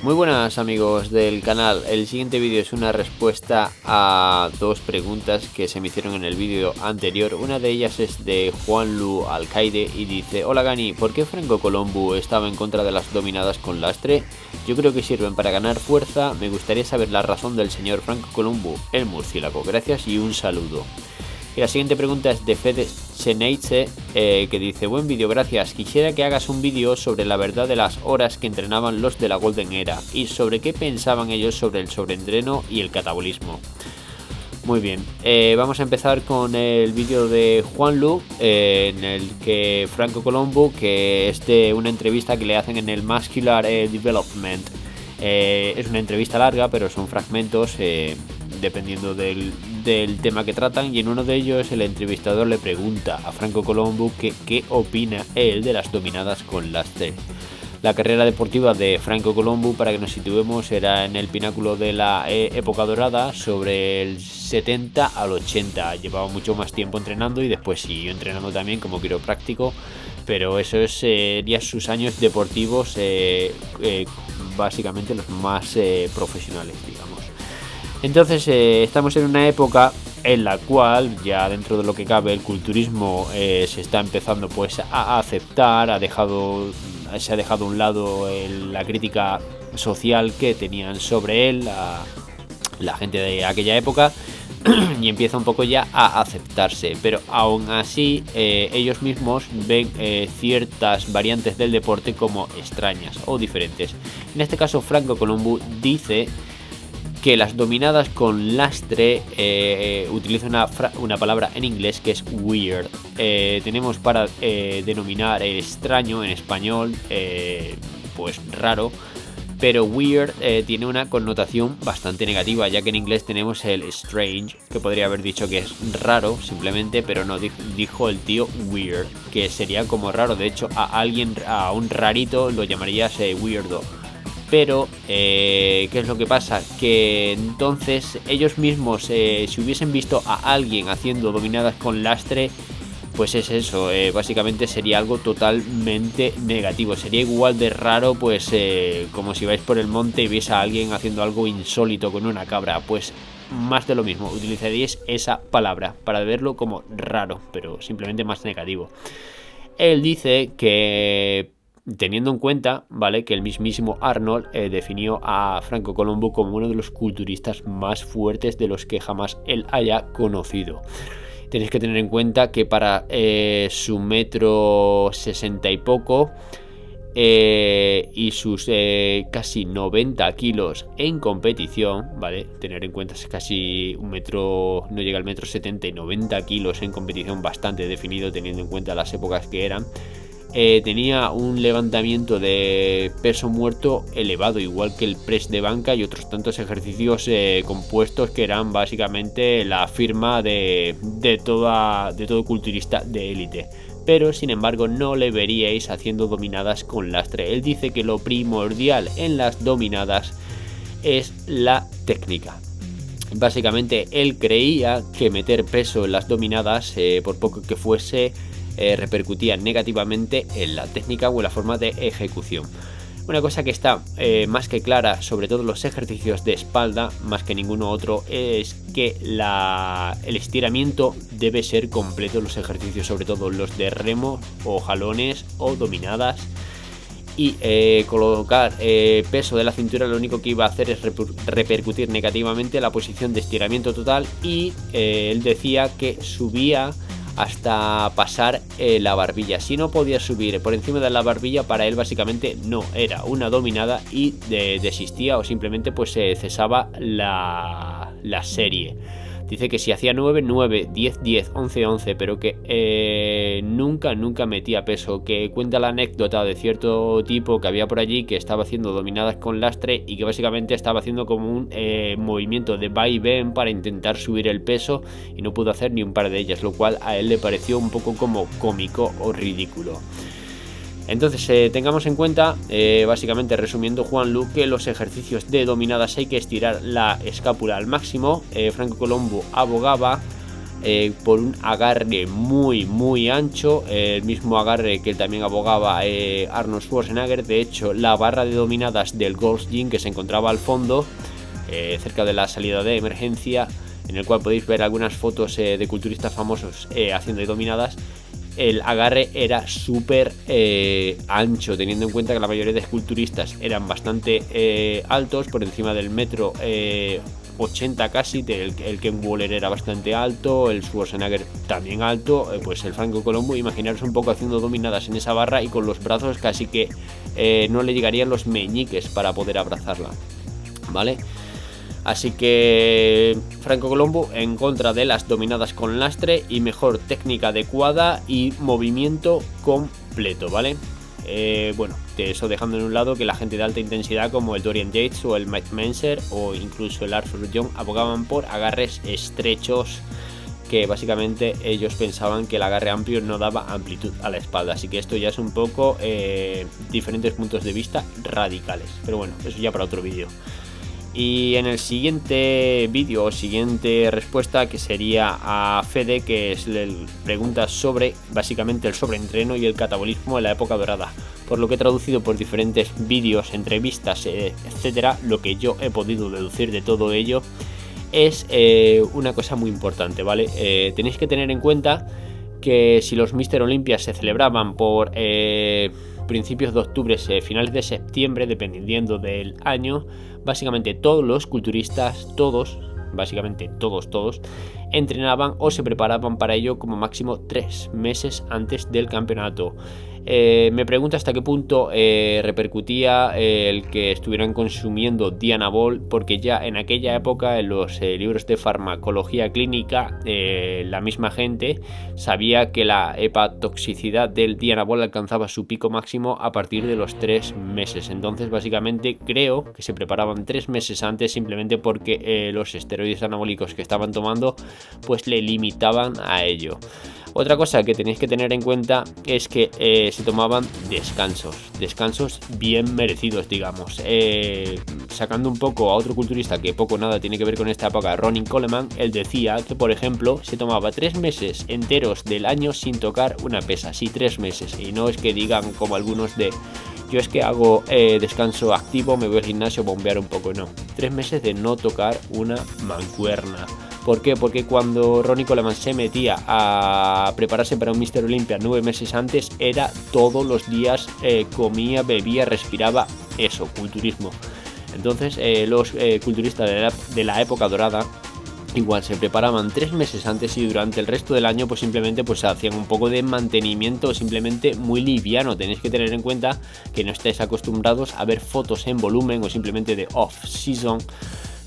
Muy buenas amigos del canal, el siguiente vídeo es una respuesta a dos preguntas que se me hicieron en el vídeo anterior. Una de ellas es de Juanlu Alcaide y dice: Hola Gani, ¿por qué Franco Colombo estaba en contra de las dominadas con lastre? Yo creo que sirven para ganar fuerza, me gustaría saber la razón del señor Franco Colombo, el murciélago. Gracias y un saludo. Y la siguiente pregunta es de Fede Cheneitze, que dice: buen vídeo, gracias. Quisiera que hagas un vídeo sobre la verdad de las horas que entrenaban los de la Golden Era y sobre qué pensaban ellos sobre el sobreentreno y el catabolismo. Muy bien, vamos a empezar con el vídeo de Juanlu, en el que Franco Colombo, que es de una entrevista que le hacen en el Muscular Development. Es una entrevista larga, pero son fragmentos dependiendo del tema que tratan, y en uno de ellos el entrevistador le pregunta a Franco Colombo qué opina él de las dominadas con lastre. La carrera deportiva de Franco Colombo, para que nos situemos, era en el pináculo de la época dorada, sobre el 70 al 80. Llevaba mucho más tiempo entrenando y después siguió entrenando también como quiropráctico, pero eso serían sus años deportivos, básicamente los más profesionales, digamos. Entonces estamos en una época en la cual ya dentro de lo que cabe el culturismo se está empezando pues a aceptar, se ha dejado a un lado la crítica social que tenían sobre él la gente de aquella época y empieza un poco ya a aceptarse, pero aún así ellos mismos ven ciertas variantes del deporte como extrañas o diferentes. En este caso Franco Colombo dice que las dominadas con lastre utiliza una palabra en inglés que es weird. Tenemos para denominar extraño en español, pues raro, pero weird tiene una connotación bastante negativa, ya que en inglés tenemos el strange, que podría haber dicho que es raro simplemente, pero no, dijo el tío weird, que sería como raro. De hecho, a un rarito lo llamarías weirdo. Pero, ¿qué es lo que pasa? Que entonces ellos mismos, si hubiesen visto a alguien haciendo dominadas con lastre, pues es eso, básicamente sería algo totalmente negativo. Sería igual de raro, pues como si vais por el monte y veis a alguien haciendo algo insólito con una cabra. Pues más de lo mismo, utilizaríais esa palabra para verlo como raro, pero simplemente más negativo. Él dice que, teniendo en cuenta, ¿vale?, que el mismísimo Arnold definió a Franco Colombo como uno de los culturistas más fuertes de los que jamás él haya conocido. Tenéis que tener en cuenta que para su 1,60 m y poco y sus casi 90 kilos en competición, ¿vale? Tener en cuenta es casi no llega al 1,70 m y 90 kilos en competición, bastante definido teniendo en cuenta las épocas que eran. Tenía un levantamiento de peso muerto elevado, igual que el press de banca y otros tantos ejercicios compuestos que eran básicamente la firma de todo culturista de élite. Pero sin embargo no le veríais haciendo dominadas con lastre. Él dice que lo primordial en las dominadas es la técnica. Básicamente él creía que meter peso en las dominadas, por poco que fuese, repercutía negativamente en la técnica o en la forma de ejecución. Una cosa que está más que clara, sobre todo los ejercicios de espalda, más que ninguno otro, es que el estiramiento debe ser completo. Los ejercicios, sobre todo los de remo o jalones o dominadas, y colocar peso de la cintura, lo único que iba a hacer es repercutir negativamente la posición de estiramiento total. Y él decía que subía hasta pasar la barbilla. Si no podía subir por encima de la barbilla, para él básicamente no era una dominada y desistía, o simplemente pues cesaba la serie. Dice que si hacía 9, 9, 10, 10, 11, 11, pero que nunca metía peso. Que cuenta la anécdota de cierto tipo que había por allí que estaba haciendo dominadas con lastre y que básicamente estaba haciendo como un movimiento de va y ven para intentar subir el peso y no pudo hacer ni un par de ellas, lo cual a él le pareció un poco como cómico o ridículo. Entonces tengamos en cuenta, básicamente resumiendo, Juanlu, que los ejercicios de dominadas hay que estirar la escápula al máximo. Franco Colombo abogaba por un agarre muy ancho, el mismo agarre que también abogaba Arnold Schwarzenegger. De hecho, la barra de dominadas del Gold's Gym, que se encontraba al fondo, cerca de la salida de emergencia, en el cual podéis ver algunas fotos de culturistas famosos haciendo dominadas, el agarre era súper ancho, teniendo en cuenta que la mayoría de culturistas eran bastante altos, por encima del metro 80 casi. El Ken Waller era bastante alto, el Schwarzenegger también alto, pues el Franco Colombo, imaginaros un poco haciendo dominadas en esa barra y con los brazos casi que no le llegarían los meñiques para poder abrazarla, ¿vale? Así que Franco Colombo en contra de las dominadas con lastre y mejor técnica adecuada y movimiento completo, ¿vale? Bueno, de eso dejando en un lado que la gente de alta intensidad como el Dorian Yates o el Mike Menzer o incluso el Arthur Young abogaban por agarres estrechos, que básicamente ellos pensaban que el agarre amplio no daba amplitud a la espalda. Así que esto ya es un poco diferentes puntos de vista radicales, pero bueno, eso ya para otro vídeo. Y en el siguiente vídeo o siguiente respuesta, que sería a Fede, que es pregunta sobre básicamente el sobreentreno y el catabolismo en la época dorada. Por lo que he traducido por diferentes vídeos, entrevistas, etcétera, lo que yo he podido deducir de todo ello es una cosa muy importante, ¿vale? Tenéis que tener en cuenta que si los Mr. Olympia se celebraban por principios de octubre, finales de septiembre, dependiendo del año, básicamente todos los culturistas, básicamente todos, entrenaban o se preparaban para ello como máximo 3 meses antes del campeonato. Me pregunto hasta qué punto repercutía el que estuvieran consumiendo Dianabol, porque ya en aquella época en los libros de farmacología clínica la misma gente sabía que la hepatotoxicidad del Dianabol alcanzaba su pico máximo a partir de los 3 meses. Entonces básicamente creo que se preparaban 3 meses antes, simplemente porque los esteroides anabólicos que estaban tomando pues le limitaban a ello. Otra cosa que tenéis que tener en cuenta es que se tomaban descansos bien merecidos, digamos. Sacando un poco a otro culturista que poco o nada tiene que ver con esta época, Ronnie Coleman, él decía que, por ejemplo, se tomaba 3 meses enteros del año sin tocar una pesa. Sí, 3 meses. Y no es que digan como algunos de... Yo es que hago descanso activo, me voy al gimnasio a bombear un poco. No, 3 meses de no tocar una mancuerna. ¿Por qué? Porque cuando Ronnie Coleman se metía a prepararse para un Mr. Olympia 9 meses antes, era todos los días, comía, bebía, respiraba eso, culturismo. Entonces los culturistas de la época dorada igual se preparaban 3 meses antes y durante el resto del año pues simplemente pues hacían un poco de mantenimiento simplemente muy liviano. Tenéis que tener en cuenta que no estáis acostumbrados a ver fotos en volumen o simplemente de off-season,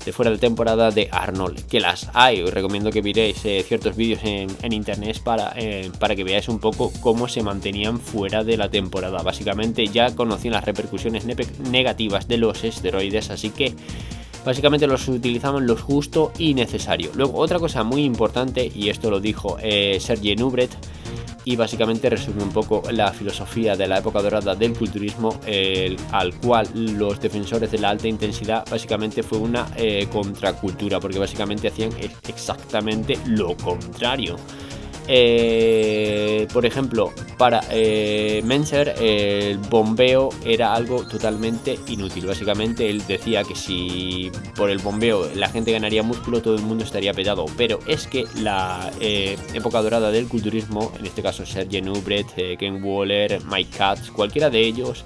de fuera de temporada de Arnold, que las hay. Os recomiendo que miréis ciertos vídeos en internet para que veáis un poco cómo se mantenían fuera de la temporada. Básicamente ya conocían las repercusiones negativas de los esteroides, así que básicamente los utilizaban lo justo y necesario. Luego otra cosa muy importante, y esto lo dijo Serge Nubret, y básicamente resume un poco la filosofía de la época dorada del culturismo, al cual los defensores de la alta intensidad básicamente fue una contracultura, porque básicamente hacían exactamente lo contrario. Por ejemplo, para Menzer el bombeo era algo totalmente inútil. Básicamente él decía que si por el bombeo la gente ganaría músculo, todo el mundo estaría petado. Pero es que la época dorada del culturismo, en este caso Serge Nubret, Ken Waller, Mike Katz, cualquiera de ellos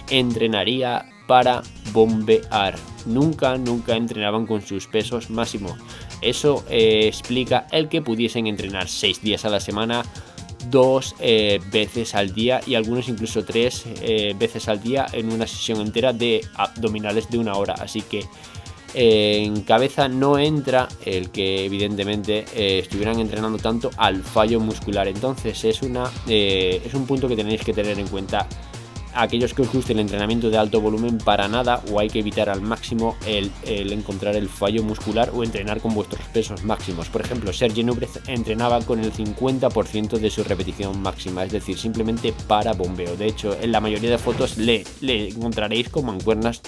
entrenaría para bombear. Nunca entrenaban con sus pesos máximos. Eso explica el que pudiesen entrenar 6 días a la semana, 2 veces al día y algunos incluso 3 veces al día en una sesión entera de abdominales de 1 hora. Así que en cabeza no entra el que evidentemente estuvieran entrenando tanto al fallo muscular. Entonces es un punto que tenéis que tener en cuenta. Aquellos que os guste el entrenamiento de alto volumen, para nada, o hay que evitar al máximo el encontrar el fallo muscular o entrenar con vuestros pesos máximos. Por ejemplo, Serge Nubret entrenaba con el 50% de su repetición máxima, es decir, simplemente para bombeo. De hecho, en la mayoría de fotos le encontraréis con mancuernas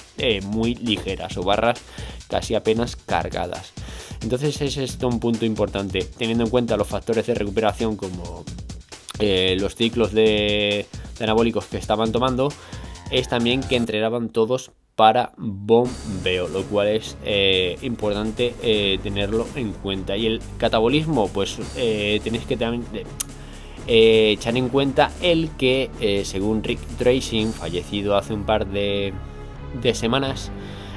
muy ligeras o barras casi apenas cargadas. Entonces es esto un punto importante, teniendo en cuenta los factores de recuperación como los ciclos de anabólicos que estaban tomando, es también que entrenaban todos para bombeo, lo cual es importante tenerlo en cuenta. Y el catabolismo, pues tenéis que también echar en cuenta el que según Rick Tracing, fallecido hace un par de semanas,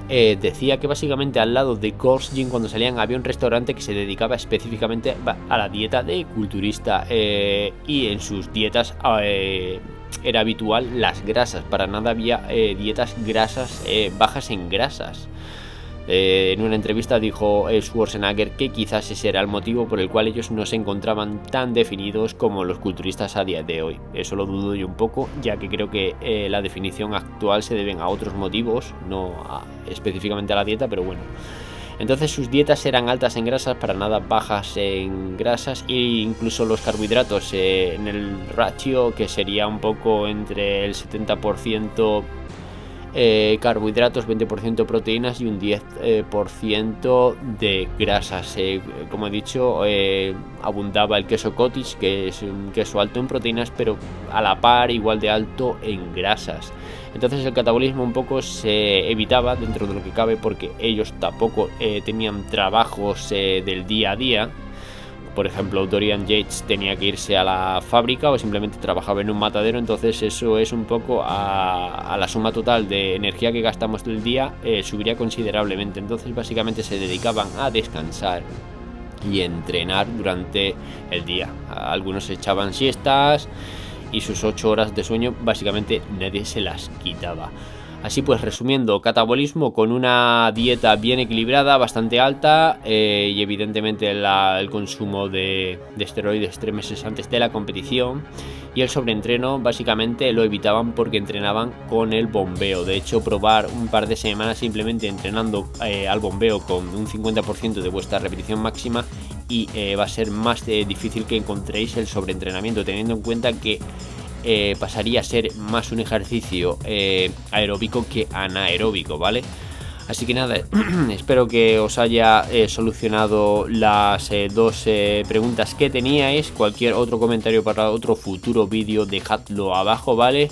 decía que básicamente al lado de Gold's Gym, cuando salían, había un restaurante que se dedicaba específicamente a la dieta de culturista, y en sus dietas era habitual las grasas. Para nada había dietas grasas, bajas en grasas. En una entrevista dijo Schwarzenegger que quizás ese era el motivo por el cual ellos no se encontraban tan definidos como los culturistas a día de hoy. Eso lo dudo yo un poco, ya que creo que la definición actual se deben a otros motivos, no específicamente a la dieta, pero bueno. Entonces sus dietas eran altas en grasas, para nada bajas en grasas, e incluso los carbohidratos en el ratio, que sería un poco entre el 70% carbohidratos, 20% proteínas y un 10% de grasas. Como he dicho, abundaba el queso cottage, que es un queso alto en proteínas, pero a la par igual de alto en grasas. Entonces el catabolismo un poco se evitaba dentro de lo que cabe, porque ellos tampoco tenían trabajos del día a día. Por ejemplo, Dorian Yates tenía que irse a la fábrica o simplemente trabajaba en un matadero. Entonces eso es un poco a la suma total de energía que gastamos del día, subiría considerablemente. Entonces básicamente se dedicaban a descansar y entrenar durante el día. Algunos echaban siestas y sus 8 horas de sueño básicamente nadie se las quitaba. Así pues, resumiendo, catabolismo con una dieta bien equilibrada, bastante alta, y evidentemente el consumo de esteroides 3 meses antes de la competición, y el sobreentreno básicamente lo evitaban porque entrenaban con el bombeo. De hecho, probar un par de semanas simplemente entrenando al bombeo con un 50% de vuestra repetición máxima y va a ser más difícil que encontréis el sobreentrenamiento, teniendo en cuenta que pasaría a ser más un ejercicio aeróbico que anaeróbico, ¿vale? Así que nada, espero que os haya solucionado las dos preguntas que teníais. Cualquier otro comentario para otro futuro vídeo, dejadlo abajo, ¿vale?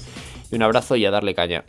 Y un abrazo y a darle caña.